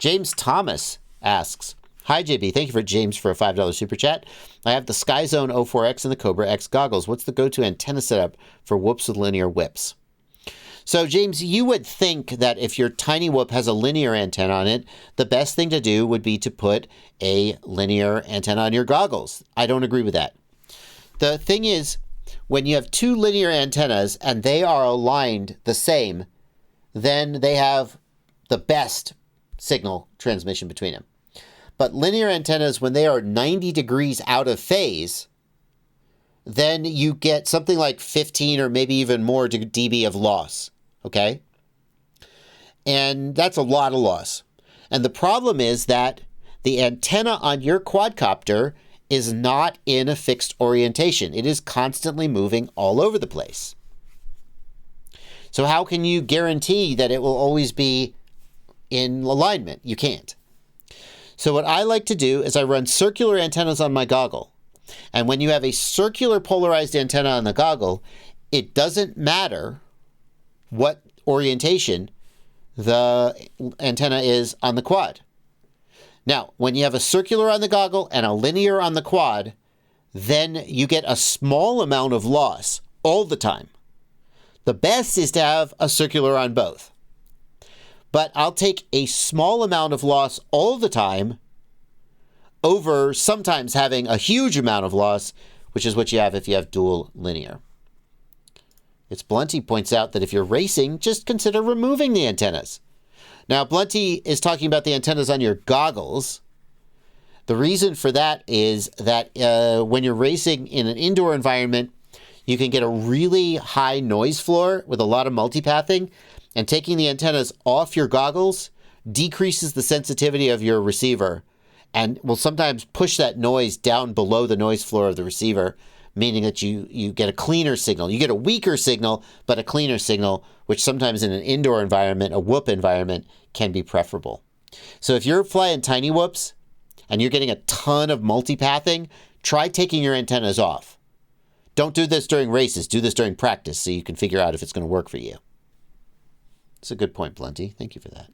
James Thomas asks, hi, JB. Thank you for James for a $5 super chat. I have the Skyzone 04X and the Cobra X goggles. What's the go-to antenna setup for whoops with linear whips? So, James, you would think that if your tiny whoop has a linear antenna on it, the best thing to do would be to put a linear antenna on your goggles. I don't agree with that. The thing is, when you have two linear antennas and they are aligned the same, then they have the best signal transmission between them. But linear antennas, when they are 90 degrees out of phase, then you get something like 15 or maybe even more dB of loss. Okay? And that's a lot of loss. And the problem is that the antenna on your quadcopter is not in a fixed orientation. It is constantly moving all over the place. So how can you guarantee that it will always be in alignment? You can't. So what I like to do is I run circular antennas on my goggle. And when you have a circular polarized antenna on the goggle, it doesn't matter what orientation the antenna is on the quad. Now, when you have a circular on the goggle and a linear on the quad, then you get a small amount of loss all the time. The best is to have a circular on both. But I'll take a small amount of loss all the time over sometimes having a huge amount of loss, which is what you have if you have dual linear. It's Blunty points out that if you're racing, just consider removing the antennas. Now, Blunty is talking about the antennas on your goggles. The reason for that is that when you're racing in an indoor environment, you can get a really high noise floor with a lot of multipathing, and taking the antennas off your goggles decreases the sensitivity of your receiver and will sometimes push that noise down below the noise floor of the receiver, meaning that you get a cleaner signal. You get a weaker signal, but a cleaner signal, which sometimes in an indoor environment, a whoop environment, can be preferable. So if you're flying tiny whoops and you're getting a ton of multipathing, try taking your antennas off. Don't do this during races. Do this during practice so you can figure out if it's going to work for you. It's a good point, Blunty. Thank you for that.